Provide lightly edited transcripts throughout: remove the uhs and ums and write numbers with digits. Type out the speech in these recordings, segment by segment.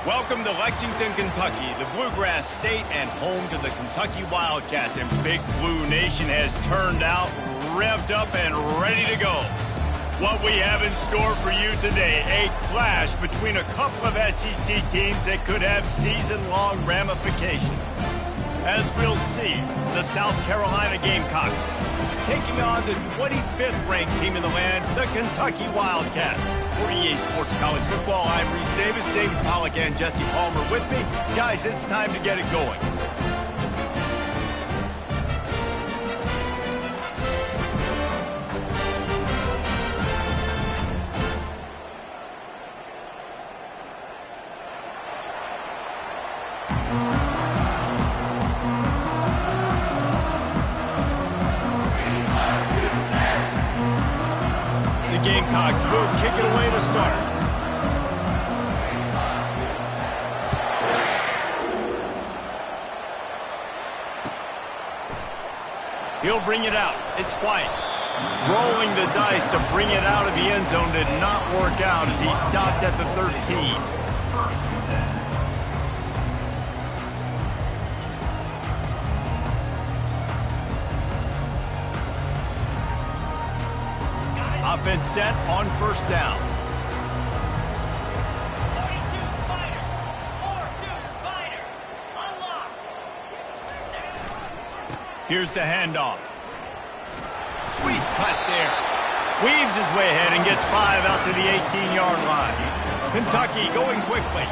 Welcome to Lexington, Kentucky, the Bluegrass State and home to the Kentucky Wildcats. And Big Blue Nation has turned out, revved up, and ready to go. What we have in store for you today, a clash between a couple of SEC teams that could have season-long ramifications. As we'll see, the South Carolina Gamecocks taking on the 25th ranked team in the land, the Kentucky Wildcats. For EA Sports College Football, I'm Reese Davis, David Pollack, and Jesse Palmer with me. Guys, it's time to get it going. The Gamecocks will kick it away to start. He'll bring it out. It's White. Rolling the dice to bring it out of the end zone did not work out as he stopped at the 13. Offense set on first down. 42 Spider. 4-2 Spider. Unlock. Here's the handoff. Sweet cut there. Weaves his way ahead and gets 5 out to the 18-yard line. Kentucky going quickly.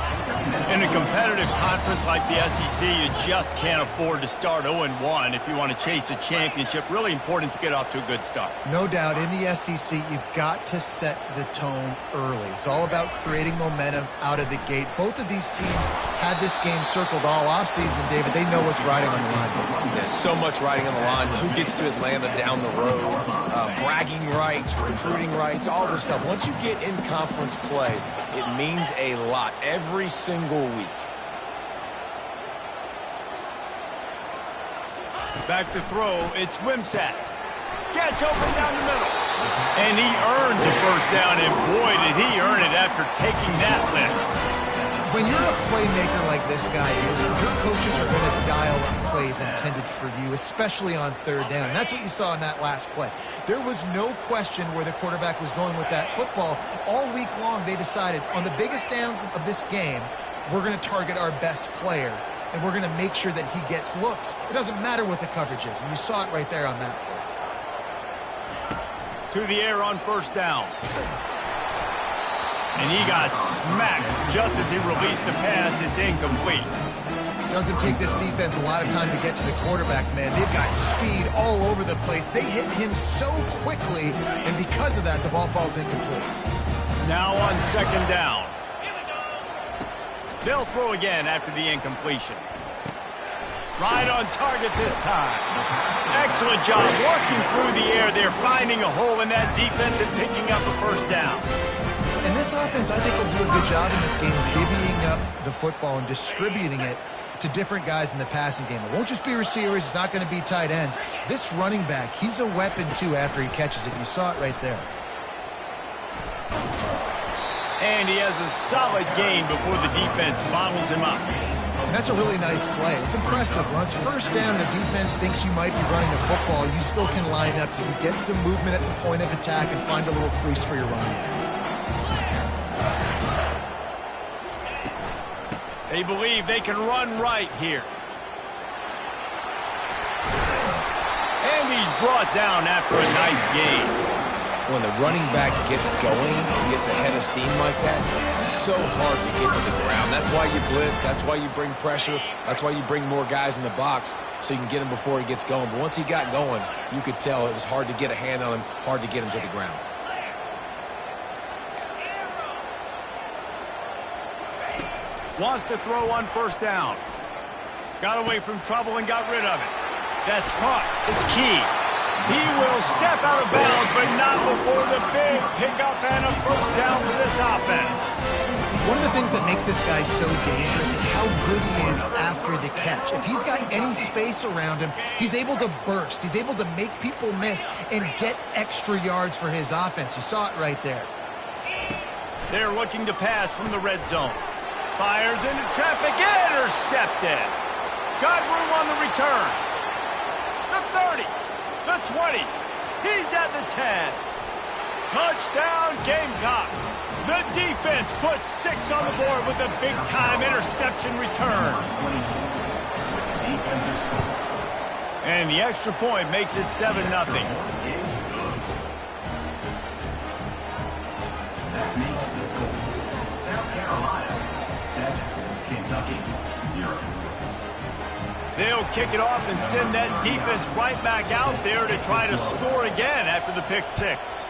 In a competitive conference like the SEC, you just can't afford to start 0-1 if you want to chase a championship. Really important to get off to a good start. No doubt, in the SEC, you've got to set the tone early. It's all about creating momentum out of the gate. Both of these teams had this game circled all offseason, David. They know what's riding on the line. There's so much riding on the line. Who gets to Atlanta down the road? Bragging rights, recruiting rights, all this stuff. Once you get in conference play, it means a lot every single week. Back to throw, it's Ncaa. Gets open down the middle. And he earns a first down, and boy, did he earn it after taking that lift. When you're a playmaker like this guy is, your coaches are going to dial up plays intended for you, especially on third down. That's what you saw in that last play. There was no question where the quarterback was going with that football. All week long, they decided on the biggest downs of this game, we're going to target our best player, and we're going to make sure that he gets looks. It doesn't matter what the coverage is, and you saw it right there on that play. To the air on first down. And he got smacked just as he released the pass. It's incomplete. Doesn't take this defense a lot of time to get to the quarterback, man. They've got speed all over the place. They hit him so quickly, and because of that, the ball falls incomplete. Now on second down. They'll throw again after the incompletion. Right on target this time. Excellent job working through the air. They're finding a hole in that defense and picking up a first down. And this offense, I think, will do a good job in this game divvying up the football and distributing it to different guys in the passing game. It won't just be receivers. It's not going to be tight ends. This running back, he's a weapon, too, after he catches it. You saw it right there. And he has a solid gain before the defense bottles him up. And that's a really nice play. It's impressive. When it's first down, the defense thinks you might be running the football. You still can line up. You can get some movement at the point of attack and find a little crease for your running back. They believe they can run right here. And he's brought down after a nice gain. When the running back gets going and gets ahead of steam like that, it's so hard to get to the ground. That's why you blitz. That's why you bring pressure. That's why you bring more guys in the box so you can get him before he gets going. But once he got going, you could tell it was hard to get a hand on him, hard to get him to the ground. Wants to throw on first down. Got away from trouble and got rid of it. That's caught. It's Key. He will step out of bounds, but not before the big pickup and a first down for this offense. One of the things that makes this guy so dangerous is how good he is after the catch. If he's got any space around him, he's able to burst. He's able to make people miss and get extra yards for his offense. You saw it right there. They're looking to pass from the red zone. Fires into traffic, intercepted. Got room on the return. The 30, the 20, he's at the 10. Touchdown, Gamecocks. The defense puts 6 on the board with a big-time interception return. And the extra point makes it 7-0. That makes the score. South Carolina 7, Kentucky 0. They'll kick it off and send that defense right back out there to try to score again after the pick 6.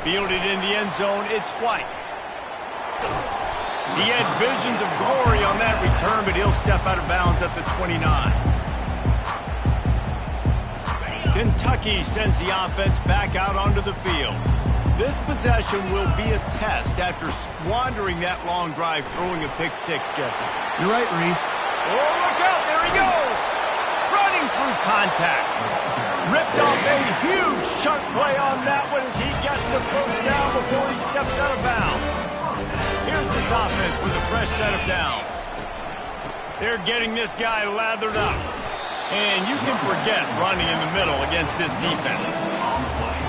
Fielded in the end zone, it's White. He had visions of glory on that return, but he'll step out of bounds at the 29. Kentucky sends the offense back out onto the field. This possession will be a test after squandering that long drive throwing a pick 6, Jesse. You're right, Reese. Oh, look out, there he goes! Running through contact. Ripped off a huge sharp play on that one as he gets the first down before he steps out of bounds. Here's this offense with a fresh set of downs. They're getting this guy lathered up. And you can forget running in the middle against this defense.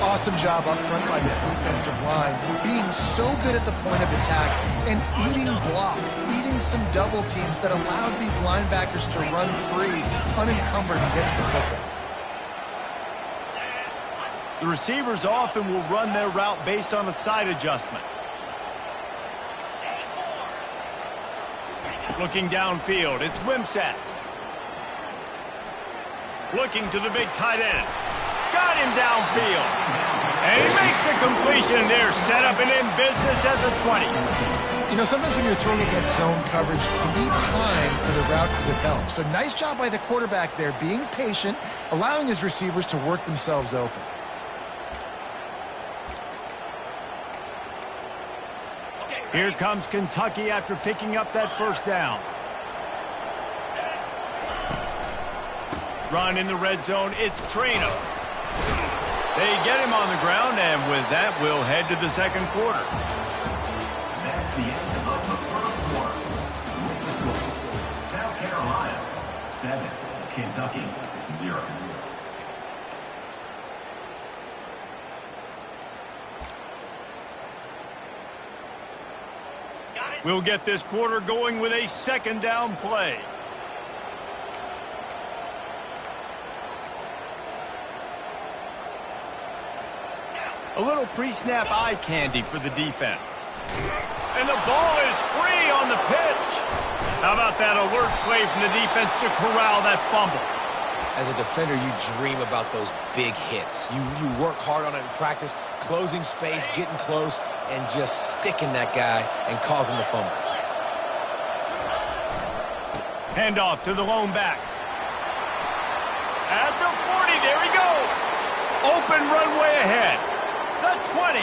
Awesome job up front by this defensive line. Being so good at the point of attack and eating blocks, eating some double teams that allows these linebackers to run free, unencumbered, and get to the football. The receivers often will run their route based on a side adjustment. Looking downfield, it's Ncaa. Looking to the big tight end. Got him downfield. And he makes a completion there, set up and in business at the 20. You know, sometimes when you're throwing against zone coverage, you need time for the routes to develop. So nice job by the quarterback there, being patient, allowing his receivers to work themselves open. Here comes Kentucky after picking up that first down. Run in the red zone, it's Trainer. They get him on the ground, and with that, we'll head to the second quarter. That's the end of the first quarter. With the score, South Carolina 7, Kentucky 0. We'll get this quarter going with a second down play. A little pre-snap eye candy for the defense. And the ball is free on the pitch. How about that alert play from the defense to corral that fumble? As a defender, you dream about those big hits. You work hard on it in practice, closing space, getting close, and just sticking that guy and causing the fumble. Handoff to the lone back. At the 40, there he goes. Open runway ahead. The 20.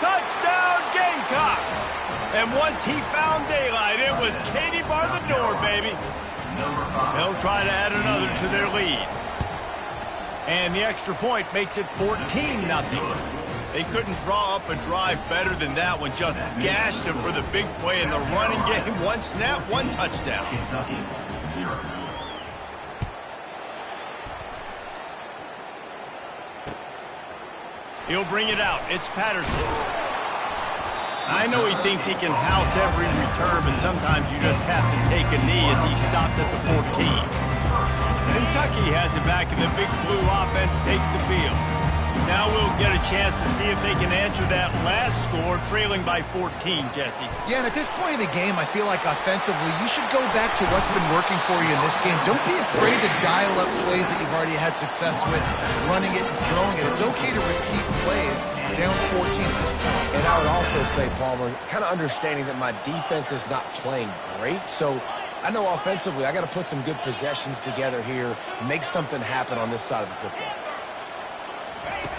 Touchdown, Gamecocks. And once he found daylight, it was Katie bar the door, baby. They'll try to add another to their lead. And the extra point makes it 14-0. They couldn't draw up a drive better than that one. Just gashed them for the big play in the running game. One snap, one touchdown. Kentucky 0. He'll bring it out. It's Patterson. I know he thinks he can house every return, but sometimes you just have to take a knee as he stopped at the 14. Kentucky has it back, and the Big Blue offense takes the field. Now we'll get a chance to see if they can answer that last score, trailing by 14, Jesse. Yeah, and at this point in the game, I feel like offensively, you should go back to what's been working for you in this game. Don't be afraid to dial up plays that you've already had success with, running it and throwing it. It's okay to repeat plays down 14 at this point. And I would also say, Palmer, kind of understanding that my defense is not playing great, so I know offensively I got to put some good possessions together here, make something happen on this side of the football.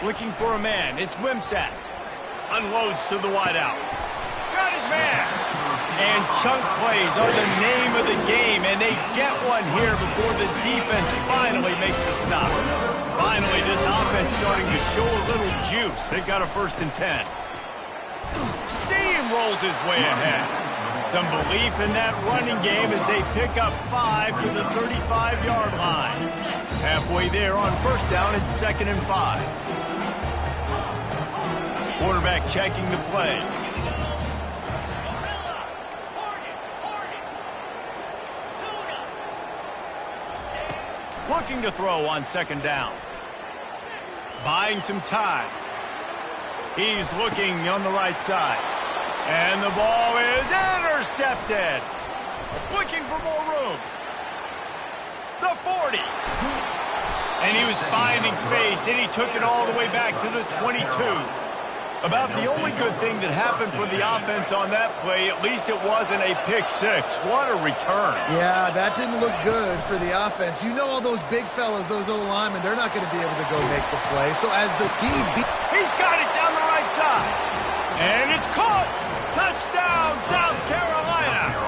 Looking for a man. It's Ncaa. Unloads to the wideout. Got his man. And chunk plays are the name of the game, and they get one here before the defense finally makes the stop. 5 Finally, this offense starting to show a little juice. They've got a 1st and 10. Steamrolls his way ahead. Some belief in that running game as they pick up 5 to the 35-yard line. Halfway there on 1st down, it's 2nd and 5. Quarterback checking the play. Looking to throw on 2nd down. Buying some time. He's looking on the right side. And the ball is intercepted. Looking for more room. The 40. And he was finding space, and he took it all the way back to the 22. About the only good thing that happened for the offense on that play, at least it wasn't a pick 6. What a return. Yeah, that didn't look good for the offense. You know all those big fellas, those O-linemen, they're not going to be able to go make the play. So as the DB... He's got it down the right side. And it's caught. Touchdown, South Carolina.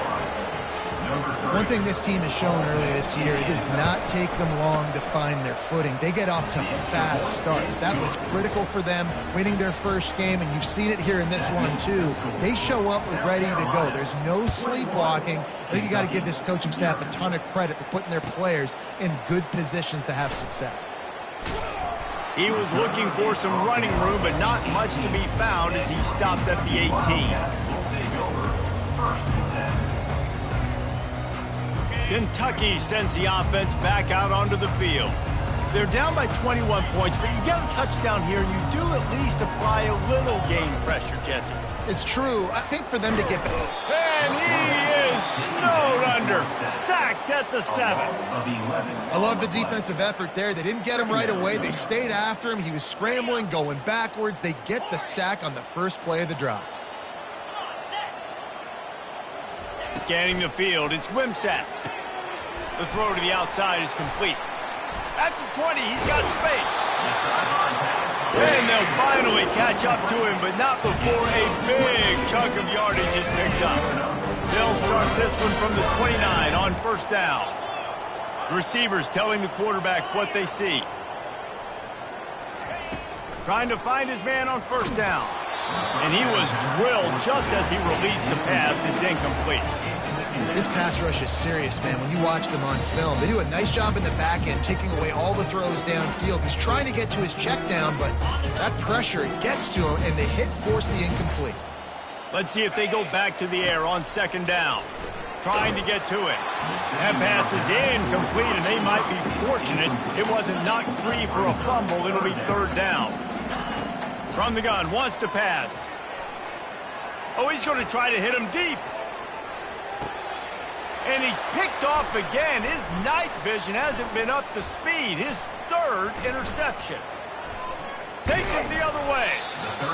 One thing this team has shown earlier this year, it does not take them long to find their footing. They get off to fast starts. That was critical for them winning their first game, and you've seen it here in this one too. They show up ready to go. There's no sleepwalking. I think you got to give this coaching staff a ton of credit for putting their players in good positions to have success. He was looking for some running room, but not much to be found as he stopped at the 18. Kentucky sends the offense back out onto the field. They're down by 21 points, but you get a touchdown here, and you do at least apply a little game pressure, Jesse. It's true. I think for them to get... And he is snowed under, sacked at the 7. I love the defensive effort there. They didn't get him right away. They stayed after him. He was scrambling, going backwards. They get the sack on the first play of the drive. Scanning the field, it's Ncaa. The throw to the outside is complete. At the 20, he's got space. And they'll finally catch up to him, but not before a big chunk of yardage is picked up. They'll start this one from the 29 on 1st down. The receivers telling the quarterback what they see. Trying to find his man on 1st down. And he was drilled just as he released the pass. It's incomplete. This pass rush is serious, man. When you watch them on film, they do a nice job in the back end, taking away all the throws downfield. He's trying to get to his check down, but that pressure gets to him, and the hit forced the incomplete. Let's see if they go back to the air on 2nd down. Trying to get to it. That pass is incomplete, and they might be fortunate it wasn't knocked free for a fumble. It'll be 3rd down. From the gun, wants to pass. Oh, he's going to try to hit him deep. And he's picked off again. His night vision hasn't been up to speed. His 3rd interception. Takes it the other way.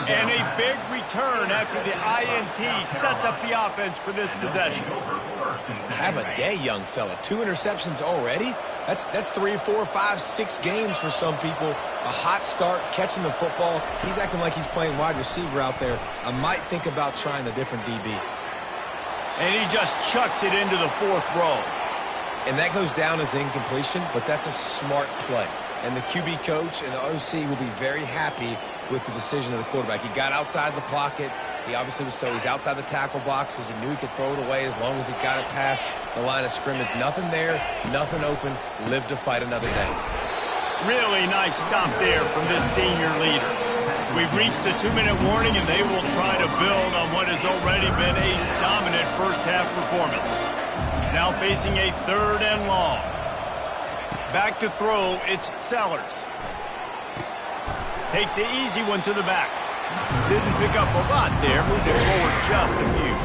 And a big return after the INT sets up the offense for this possession. Have a day, young fella. 2 interceptions already? That's 3, 4, 5, 6 games for some people. A hot start, catching the football. He's acting like he's playing wide receiver out there. I might think about trying a different DB. And he just chucks it into the 4th row. And that goes down as incompletion, but that's a smart play. And the QB coach and the OC will be very happy with the decision of the quarterback. He got outside the pocket. He obviously was he's outside the tackle boxes. He knew he could throw it away as long as he got it past the line of scrimmage. Nothing there, nothing open. Live to fight another day. Really nice stop there from this senior leader. We've reached the 2-minute warning, and they will try to build on what has already been a dominant first-half performance. Now facing a 3rd and long. Back to throw, it's Sellers. Takes the easy one to the back. Didn't pick up a lot there, moved it forward just a few.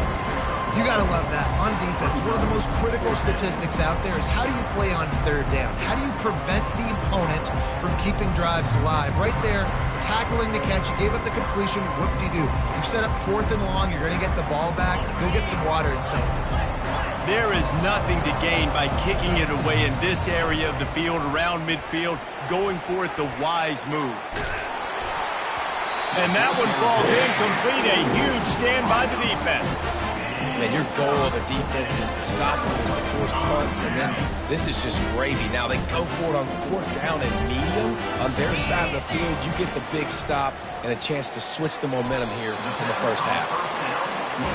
You got to love that. On defense, one of the most critical statistics out there is how do you play on 3rd down? How do you prevent the opponent from keeping drives alive? Right there, tackling the catch. You gave up the completion. Whoop-de-doo. You set up 4th and long. You're going to get the ball back. Go get some water and celebrate. There is nothing to gain by kicking it away in this area of the field, around midfield, going for it the wise move. And that one falls incomplete. A huge stand by the defense. Man, your goal of a defense is to stop them, is to force punts, and then this is just gravy. Now they go for it on 4th down and medium. On their side of the field, you get the big stop and a chance to switch the momentum here in the first half.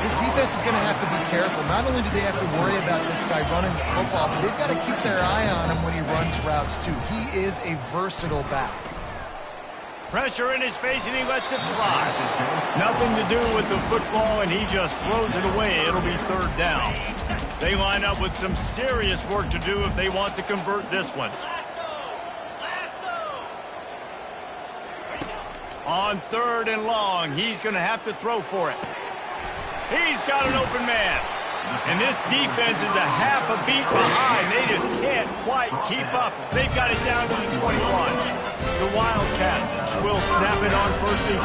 This defense is going to have to be careful. Not only do they have to worry about this guy running the football, but they've got to keep their eye on him when he runs routes too. He is a versatile back. Pressure in his face, and he lets it fly. Nothing to do with the football, and he just throws it away. It'll be 3rd down. They line up with some serious work to do if they want to convert this one. On 3rd and long, he's going to have to throw for it. He's got an open man. And this defense is a half a beat behind. They just can't quite keep up. They've got it down to the 21. The Wildcats will snap it on 1st and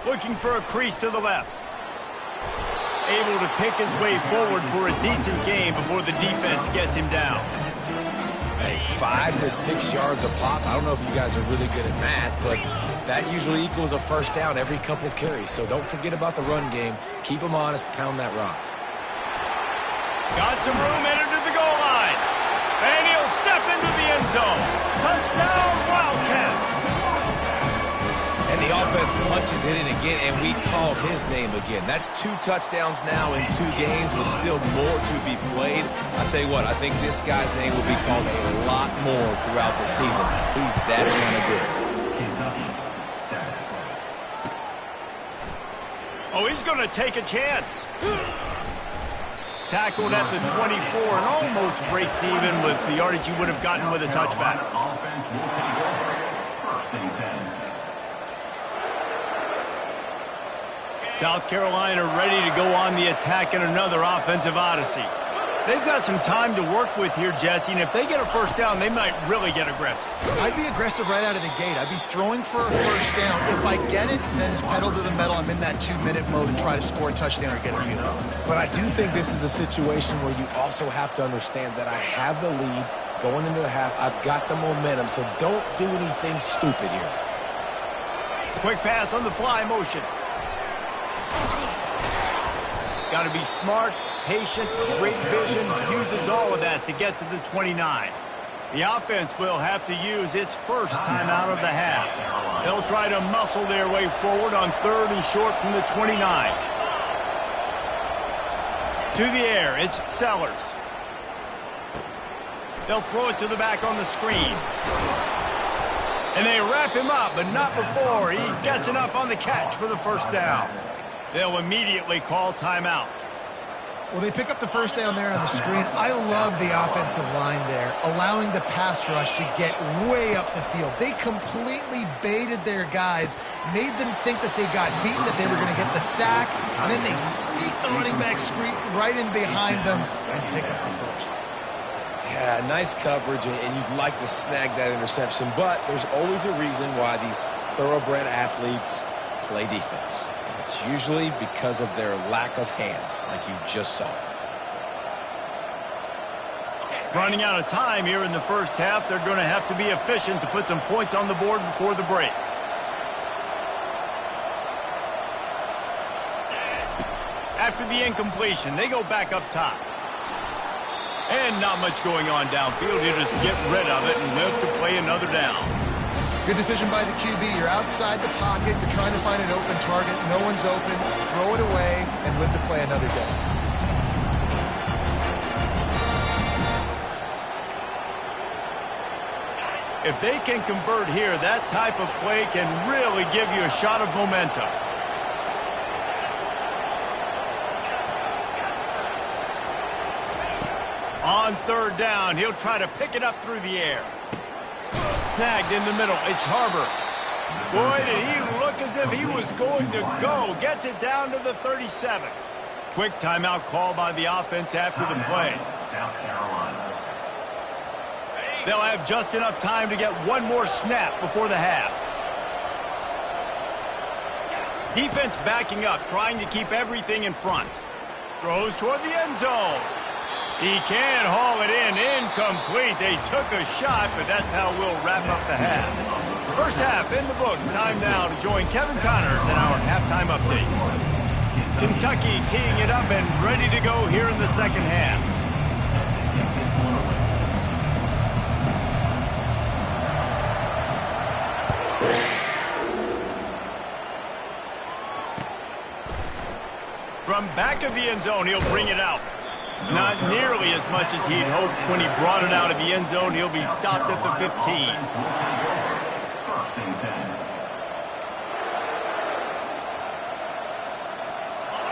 10. Looking for a crease to the left. Able to pick his way forward for a decent game before the defense gets him down. Hey, 5 to 6 yards a pop. I don't know if you guys are really good at math, but that usually equals a 1st down every couple of carries. So don't forget about the run game. Keep them honest. Pound that rock. Got some room, entered to the goal line. And he'll step into the end zone. Touchdown, Wildcats. And the offense punches it in again, and we call his name again. That's 2 touchdowns now in 2 games with still more to be played. I'll tell you what, I think this guy's name will be called a lot more throughout the season. He's that kind of good. Oh, he's going to take a chance. Tackled at the 24 and almost breaks even with the yardage he would have gotten with a touchback. Offense will take over. 1st and 10. South Carolina ready to go on the attack in another offensive odyssey. They've got some time to work with here, Jesse, and if they get a 1st down, they might really get aggressive. I'd be aggressive right out of the gate. I'd be throwing for a 1st down. If I get it, then it's pedal to the metal. I'm in that 2-minute mode and try to score a touchdown or get a field goal. But I do think this is a situation where you also have to understand that I have the lead going into the half. I've got the momentum, so don't do anything stupid here. Quick pass on the fly motion. Got to be smart, patient, great vision, uses all of that to get to the 29. The offense will have to use its first timeout of the half. They'll try to muscle their way forward on 3rd and short from the 29. To the air, it's Sellers. They'll throw it to the back on the screen. And they wrap him up, but not before he gets enough on the catch for the 1st down. They'll immediately call timeout. Well, they pick up the 1st down there on the screen. I love the offensive line there, allowing the pass rush to get way up the field. They completely baited their guys, made them think that they got beaten, that they were going to get the sack, and then they sneak the running back screen right in behind them and pick up the 1st. Yeah, nice coverage, and you'd like to snag that interception, but there's always a reason why these thoroughbred athletes play defense. It's usually because of their lack of hands, like you just saw. Running out of time here in the 1st half, they're going to have to be efficient to put some points on the board before the break. After the incompletion, they go back up top. And not much going on downfield. You just get rid of it and live to play another down. Good decision by the QB. You're outside the pocket. You're trying to find an open target. No one's open. Throw it away and live to play another day. If they can convert here, that type of play can really give you a shot of momentum. On 3rd down, he'll try to pick it up through the air. Snagged in the middle. It's Harbor. Boy, did he look as if he was going to go. Gets it down to the 37. Quick timeout call by the offense after the play. South Carolina. They'll have just enough time to get one more snap before the half. Defense backing up, trying to keep everything in front. Throws toward the end zone. He can haul it in. Incomplete. They took a shot, but that's how we'll wrap up the half. 1st half in the books. Time now to join Kevin Connors in our halftime update. Kentucky teeing it up and ready to go here in the second half. From back of the end zone, he'll bring it out. Not nearly as much as he'd hoped when he brought it out of the end zone. He'll be stopped at the 15.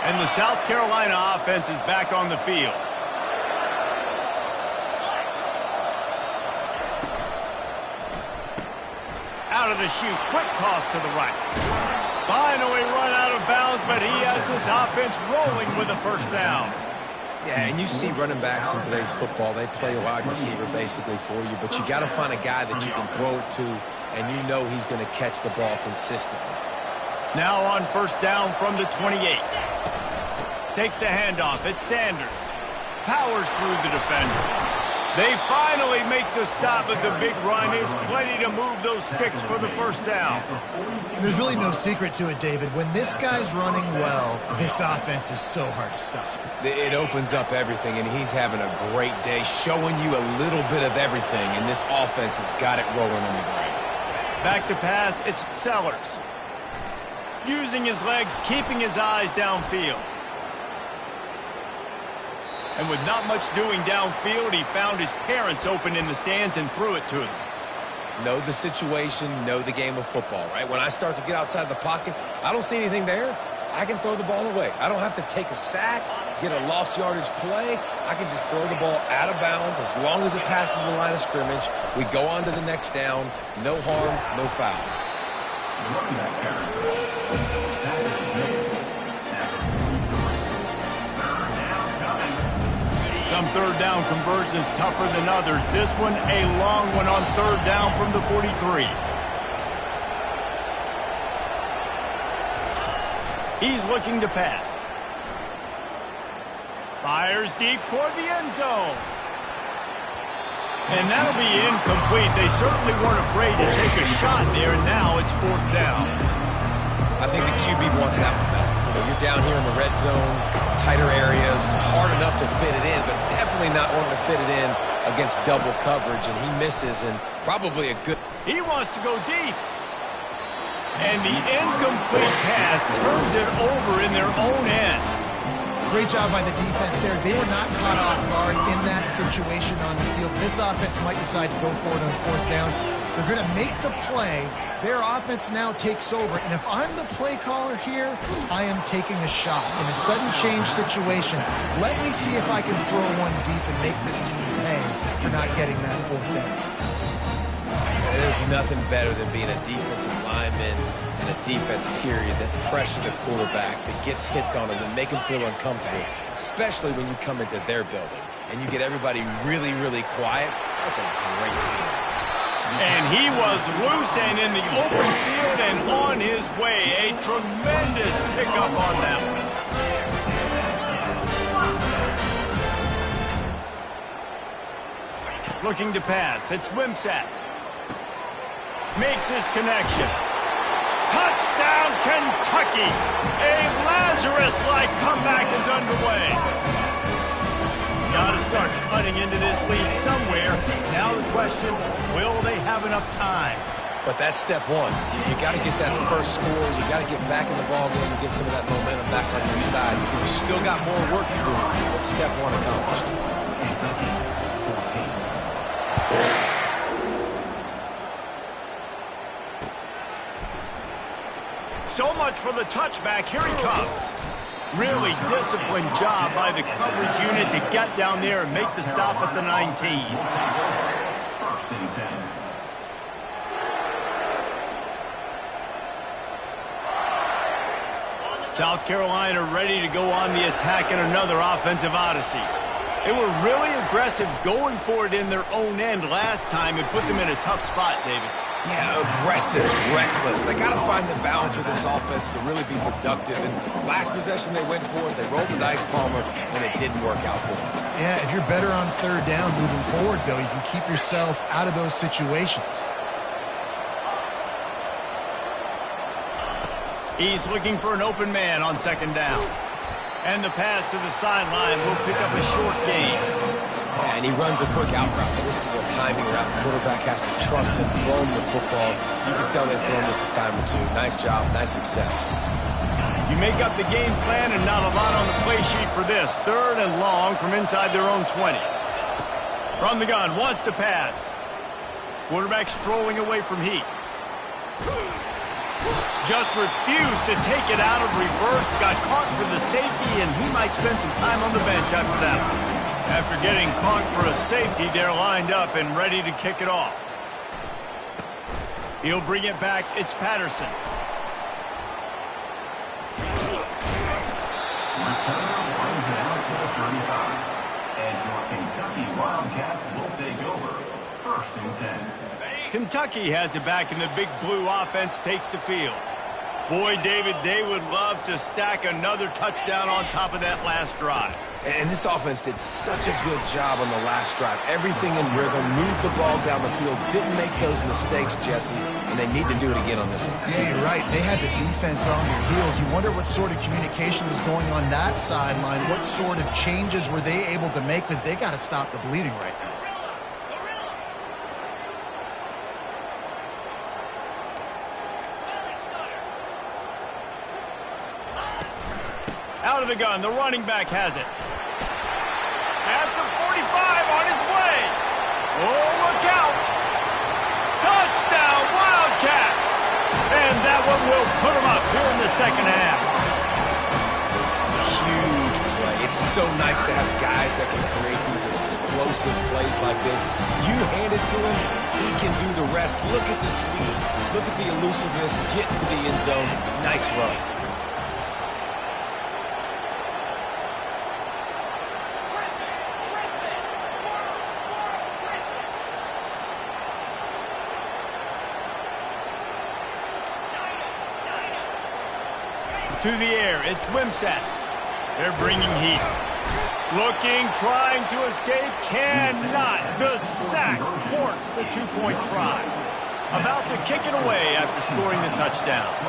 And the South Carolina offense is back on the field. Out of the chute, quick toss to the right. Finally run out of bounds, but he has this offense rolling with a first down. Yeah, and you see running backs in today's football, they play a wide receiver basically for you, but you got to find a guy that you can throw it to, and you know he's going to catch the ball consistently. Now on first down from the 28. Takes the handoff. It's Sanders. Powers through the defender. They finally make the stop, but the big run is plenty to move those sticks for the first down. There's really no secret to it, David. When this guy's running well, this offense is so hard to stop. It opens up everything, and he's having a great day, showing you a little bit of everything, and this offense has got it rolling on the ground. Back to pass, it's Sellers. Using his legs, keeping his eyes downfield. And with not much doing downfield, he found his parents open in the stands and threw it to them. Know the situation, know the game of football, right? When I start to get outside the pocket, I don't see anything there. I can throw the ball away. I don't have to take a sack, get a lost yardage play. I can just throw the ball out of bounds as long as it passes the line of scrimmage. We go on to the next down. No harm, no foul. Some third down conversions tougher than others. This one, a long one on third down from the 43. He's looking to pass. Fires deep toward the end zone. And that'll be incomplete. They certainly weren't afraid to take a shot there, and now it's fourth down. I think the QB wants that one back. You know, you're down here in the red zone, tighter areas, hard enough to fit it in, but definitely not wanting to fit it in against double coverage, and he misses, and probably a good... He wants to go deep. And the incomplete pass turns it over in their own end. Great job by the defense there. They were not caught off guard in that situation on the field. This offense might decide to go for it on fourth down. They're going to make the play. Their offense now takes over. And if I'm the play caller here, I am taking a shot. In a sudden change situation, let me see if I can throw one deep and make this team pay for not getting that fourth down. There's nothing better than being a defensive lineman and a defense period that pressure the quarterback, that gets hits on him, that make him feel uncomfortable, especially when you come into their building and you get everybody really, really quiet. That's a great feeling. And he was loose and in the open field and on his way. A tremendous pickup on that one. Looking to pass. It's Ncaa. Makes his connection. Touchdown, Kentucky! A Lazarus-like comeback is underway. Got to start cutting into this lead somewhere. Now the question, will they have enough time? But that's step one. You got to get that first score. You got to get back in the ballgame and get some of that momentum back on your side. You still got more work to do, but step one accomplished. So much for the touchback. Here he comes. Really disciplined job by the coverage unit to get down there and make the stop at the 19. South Carolina ready to go on the attack in another offensive odyssey. They were really aggressive going for it in their own end last time and put them in a tough spot, David. Yeah, aggressive, reckless. They got to find the balance with this offense to really be productive. And last possession they went for it, they rolled the dice, Palmer, and it didn't work out for them. Yeah, if you're better on third down moving forward, though, you can keep yourself out of those situations. He's looking for an open man on second down. And the pass to the sideline will pick up a short gain. Yeah, and he runs a quick out route. But this is a timing route. The quarterback has to trust him, throw him the football. You can tell they've thrown this a time or two. Nice job, nice success. You make up the game plan and not a lot on the play sheet for this. 3rd and long from inside their own 20. From the gun, wants to pass. Quarterback strolling away from heat. Just refused to take it out of reverse. Got caught for the safety, and he might spend some time on the bench after that. After getting caught for a safety, they're lined up and ready to kick it off. He'll bring it back. It's Patterson. Returner brings it out to the 35. And your Kentucky Wildcats will take over. 1st and 10. Kentucky has it back, and the big blue offense takes the field. Boy, David, they would love to stack another touchdown on top of that last drive. And this offense did such a good job on the last drive. Everything in rhythm, moved the ball down the field, didn't make those mistakes, Jesse, and they need to do it again on this one. Yeah, you're right. They had the defense on their heels. You wonder what sort of communication was going on that sideline. What sort of changes were they able to make, because they got to stop the bleeding right now. Out of the gun, the running back has it. At the 45, on his way. Oh, look out. Touchdown, Wildcats. And that one will put them up here in the second half. Huge play. It's so nice to have guys that can create these explosive plays like this. You hand it to him, he can do the rest. Look at the speed. Look at the elusiveness. Get to the end zone. Nice run. To the air, it's Ncaa. They're bringing heat. Looking, trying to escape, cannot. The sack thwarts the 2-point try. About to kick it away after scoring the touchdown. 22,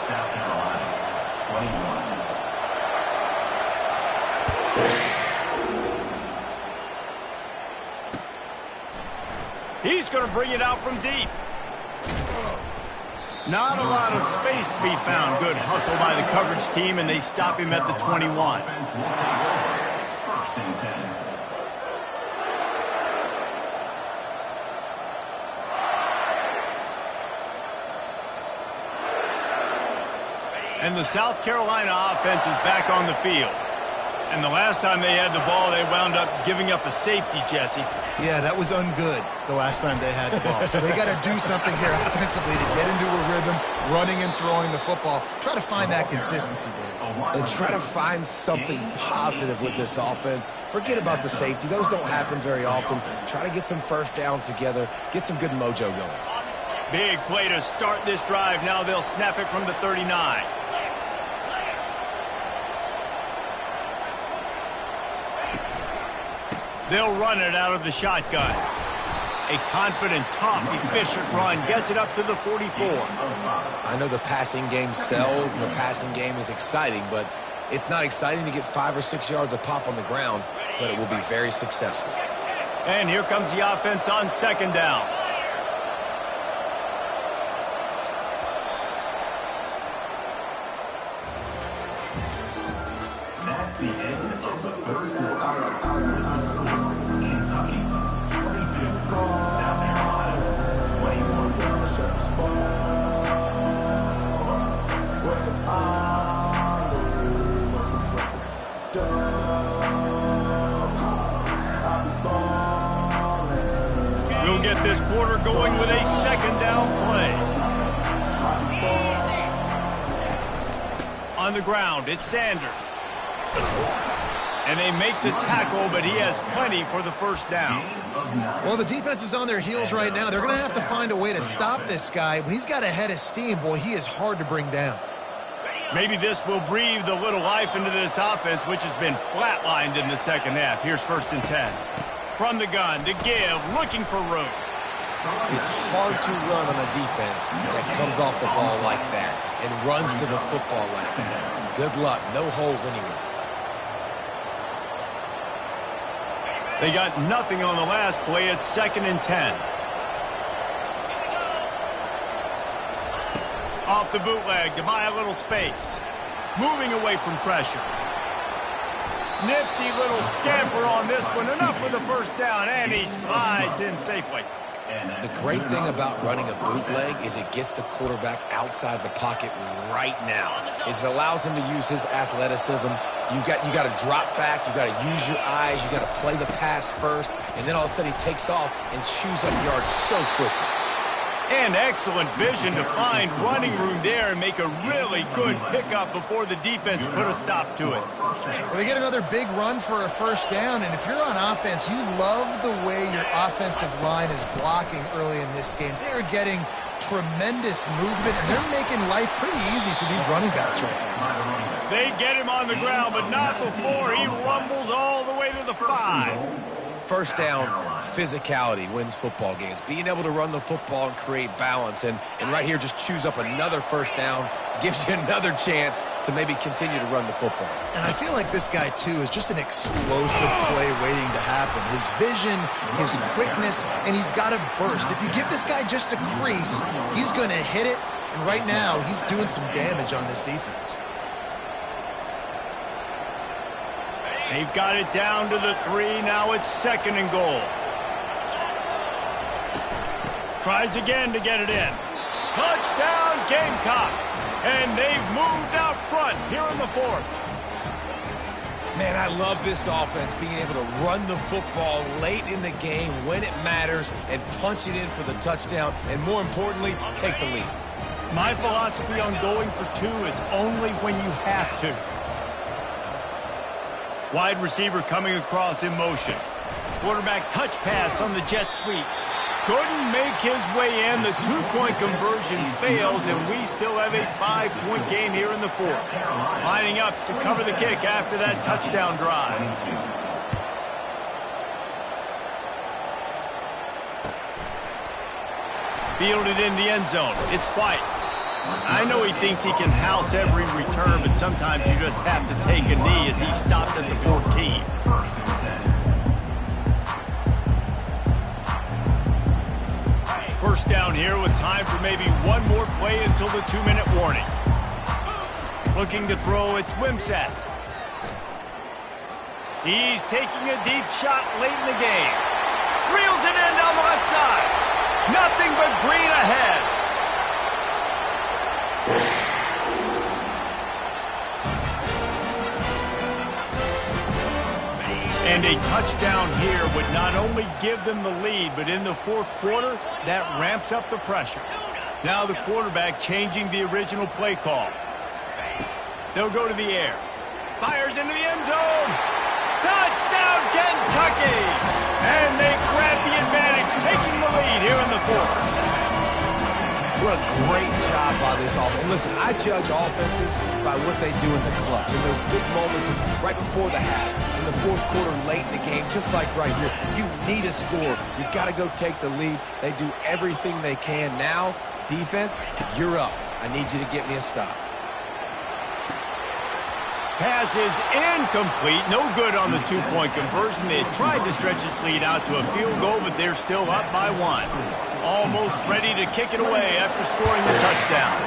South Carolina, 21. He's going to bring it out from deep. Not a lot of space to be found. Good hustle by the coverage team, and they stop him at the 21. 1st and 10. And the South Carolina offense is back on the field. And the last time they had the ball, they wound up giving up a safety, Jesse. Yeah, that was ungood the last time they had the ball. So they got to do something here offensively to get into a rhythm, running and throwing the football. Try to find that consistency, David. And try to find something positive with this offense. Forget about the safety. Those don't happen very often. Try to get some first downs together, get some good mojo going. Big play to start this drive. Now they'll snap it from the 39. They'll run it out of the shotgun. A confident, tough, efficient run gets it up to the 44. I know the passing game sells and the passing game is exciting, but it's not exciting to get 5 or 6 yards of pop on the ground, but it will be very successful. And here comes the offense on 2nd down. That's the end of the 3rd quarter. Kentucky, 22. South Carolina, 21. We'll get this quarter going with a 2nd down play. On the ground, it's Sanders. And they make the tackle, but he has plenty for the 1st down. Well, the defense is on their heels right now. They're going to have to find a way to stop this guy. When he's got a head of steam, boy, he is hard to bring down. Maybe this will breathe a little life into this offense, which has been flatlined in the 2nd half. Here's 1st and 10. From the gun, to give, looking for room. It's hard to run on a defense that comes off the ball like that and runs to the football like that. Good luck. No holes anywhere. They got nothing on the last play. It's 2nd and 10. Off the bootleg to buy a little space. Moving away from pressure. Nifty little scamper on this one. Enough for the first down, and he slides in safely. The great thing about running a bootleg is it gets the quarterback outside the pocket right now. It allows him to use his athleticism. You got to drop back. You got to use your eyes. You got to play the pass first, and then all of a sudden he takes off and chews up yards so quickly. And excellent vision to find running room there and make a really good pickup before the defense put a stop to it. Well, they get another big run for a first down, and if you're on offense, you love the way your offensive line is blocking early in this game. They're getting tremendous movement, and they're making life pretty easy for these running backs right now. They get him on the ground, but not before he rumbles all the way to the 5. First down, physicality wins football games. Being able to run the football and create balance, and right here just chews up another first down, gives you another chance to maybe continue to run the football. And I feel like this guy, too, is just an explosive play waiting to happen. His vision, his quickness, and he's got a burst. If you give this guy just a crease, he's going to hit it, and right now he's doing some damage on this defense. They've got it down to the 3. Now it's 2nd and goal. Tries again to get it in. Touchdown, Gamecocks. And they've moved out front here in the 4th. Man, I love this offense, being able to run the football late in the game when it matters and punch it in for the touchdown, and more importantly, take the lead. My philosophy on going for 2 is only when you have to. Wide receiver coming across in motion. Quarterback touch pass on the jet sweep. Couldn't make his way in. The 2-point conversion fails, and we still have a 5-point game here in the 4th. Lining up to cover the kick after that touchdown drive. Fielded in the end zone. It's White. I know he thinks he can house every return, but sometimes you just have to take a knee as he stopped at the 14. First down here with time for maybe one more play until the 2-minute warning. Looking to throw, it's Ncaa. He's taking a deep shot late in the game. Reels it in down the left side. Nothing but green ahead. And a touchdown here would not only give them the lead, but in the 4th quarter, that ramps up the pressure. Now the quarterback changing the original play call. They'll go to the air. Fires into the end zone. Touchdown, Kentucky! And they grab the advantage, taking the lead here in the 4th. What a great job by this offense. And listen, I judge offenses by what they do in the clutch. In those big moments right before the half, in the 4th quarter, late in the game, just like right here. You need a score. You got to go take the lead. They do everything they can. Now, defense, you're up. I need you to get me a stop. Pass is incomplete. No good on the 2-point conversion. They had tried to stretch this lead out to a field goal, but they're still up by 1. Almost ready to kick it away after scoring the touchdown.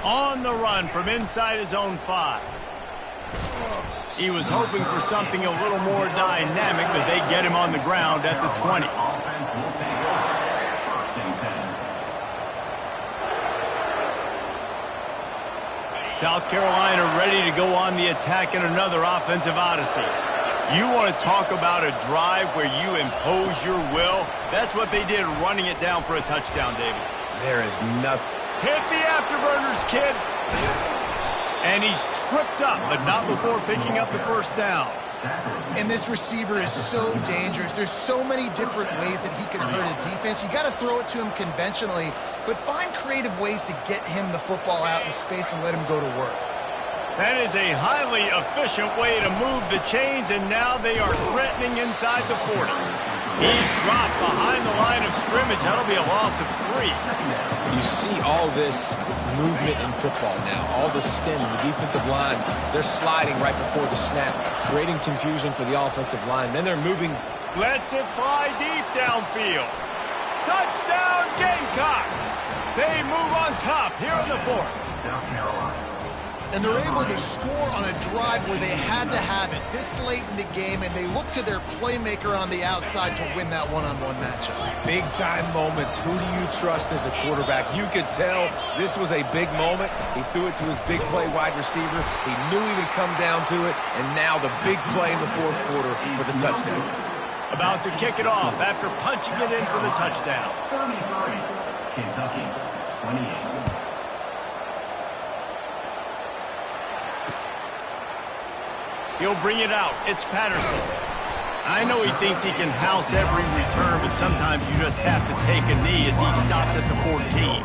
On the run from inside his own 5. He was hoping for something a little more dynamic, but they get him on the ground at the 20. South Carolina ready to go on the attack in another offensive odyssey. You want to talk about a drive where you impose your will? That's what they did, running it down for a touchdown, David. There is nothing. Hit the afterburners, kid. And he's tripped up, but not before picking up the first down. And this receiver is so dangerous. There's so many different ways that he can hurt a defense. You got to throw it to him conventionally, but find creative ways to get him the football out in space and let him go to work. That is a highly efficient way to move the chains, and now they are threatening inside the 40. He's dropped behind the line of scrimmage. That'll be a loss of 3. You see all this movement in football now, all the stemming, the defensive line. They're sliding right before the snap, creating confusion for the offensive line. Then they're moving. Lets it fly deep downfield. Touchdown, Gamecocks! They move on top here in the 4th. South Carolina. And they're able to score on a drive where they had to have it this late in the game, and they look to their playmaker on the outside to win that one-on-one matchup. Big-time moments. Who do you trust as a quarterback? You could tell this was a big moment. He threw it to his big play wide receiver. He knew he would come down to it, and now the big play in the 4th quarter for the touchdown. About to kick it off after punching it in for the touchdown. 33. Kentucky, 28. He'll bring it out. It's Patterson. I know he thinks he can house every return, but sometimes you just have to take a knee as he stopped at the 14.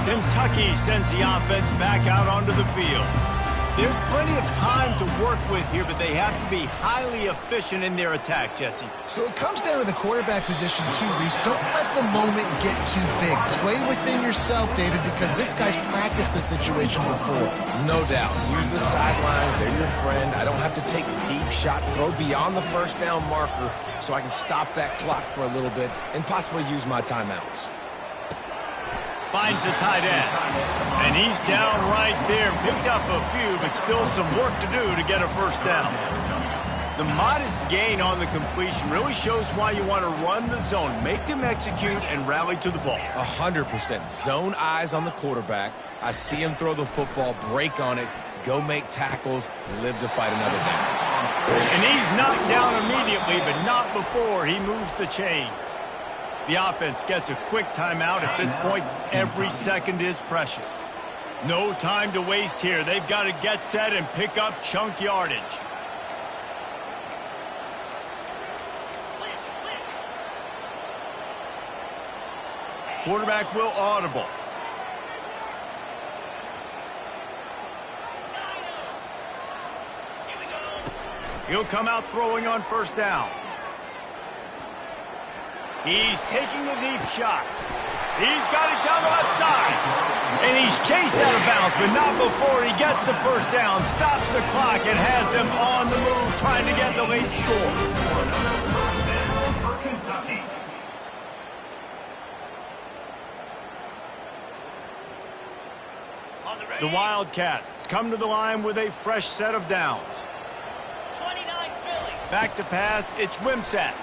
Kentucky sends the offense back out onto the field. There's plenty of time to work with here, but they have to be highly efficient in their attack, Jesse. So it comes down to the quarterback position too, Reese. Don't let the moment get too big. Play within yourself, David, because this guy's practiced the situation before. No doubt. Use the sidelines. They're your friend. I don't have to take deep shots. Throw beyond the first down marker so I can stop that clock for a little bit and possibly use my timeouts. Finds the tight end. And he's down right there. Picked up a few, but still some work to do to get a first down. The modest gain on the completion really shows why you want to run the zone. Make them execute and rally to the ball. 100%. Zone eyes on the quarterback. I see him throw the football, break on it, go make tackles, live to fight another down. And he's knocked down immediately, but not before he moves the chains. The offense gets a quick timeout. At this point, every second is precious. No time to waste here. They've got to get set and pick up chunk yardage. Quarterback will audible. He'll come out throwing on first down. He's taking a deep shot. He's got it down the left side. And he's chased out of bounds, but not before he gets the first down, stops the clock, and has them on the move trying to get the late score. For Kentucky. The Wildcats come to the line with a fresh set of downs. 29 Philly. Back to pass, it's Wimsatt.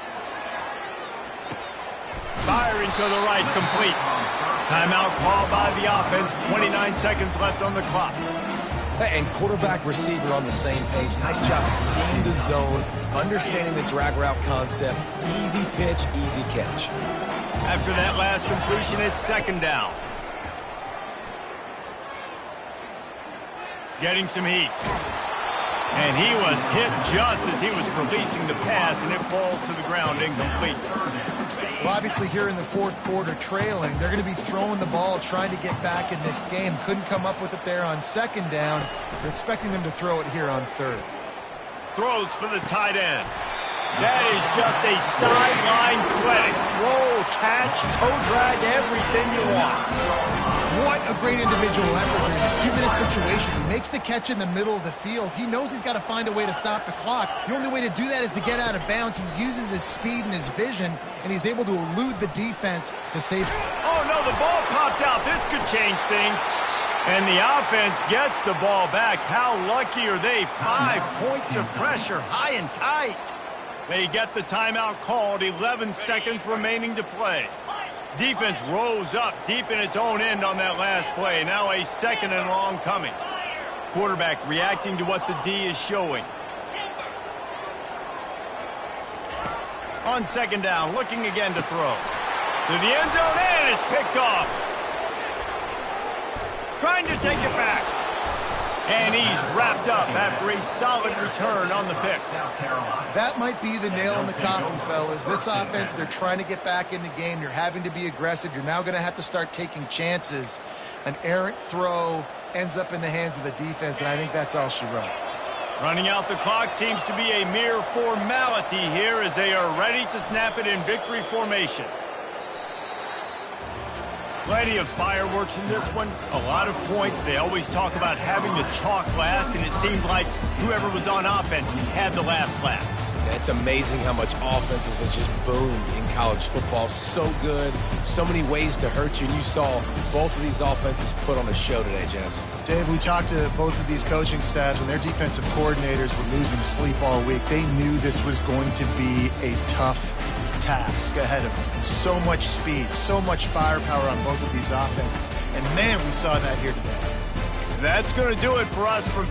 Firing to the right, complete. Timeout called by the offense. 29 seconds left on the clock. And quarterback receiver on the same page. Nice job seeing the zone, understanding the drag route concept. Easy pitch, easy catch. After that last completion, it's second down. Getting some heat. And he was hit just as he was releasing the pass, and it falls to the ground incomplete. Well, obviously here in the 4th quarter trailing, they're going to be throwing the ball, trying to get back in this game. Couldn't come up with it there on second down. They're expecting them to throw it here on third. Throws for the tight end. That is just a sideline clinic. Throw, catch, toe drag, everything you want. What a great individual effort in this 2-minute situation. He makes the catch in the middle of the field. He knows he's got to find a way to stop the clock. The only way to do that is to get out of bounds. He uses his speed and his vision, and he's able to elude the defense to save. Oh, no, the ball popped out. This could change things. And the offense gets the ball back. How lucky are they? 5 points of pressure, high and tight. They get the timeout called, 11 seconds remaining to play. Defense rose up deep in its own end on that last play. Now a second and long coming. Quarterback reacting to what the D is showing. On second down, looking again to throw. To the end zone, and it's picked off. Trying to take it back. And he's wrapped up after a solid return on the pick. That might be the nail in the coffin, fellas. This offense, they're trying to get back in the game. You're having to be aggressive. You're now going to have to start taking chances. An errant throw ends up in the hands of the defense, and I think that's all she wrote. Running out the clock seems to be a mere formality here as they are ready to snap it in victory formation. Plenty of fireworks in this one, a lot of points. They always talk about having the chalk last, and it seemed like whoever was on offense had the last laugh. It's amazing how much offenses has just boomed in college football. So good, so many ways to hurt you, and you saw both of these offenses put on a show today, Jess. Dave, we talked to both of these coaching staffs, and their defensive coordinators were losing sleep all week. They knew this was going to be a tough task ahead of them. So much speed, so much firepower on both of these offenses. And man, we saw that here today. That's going to do it for us from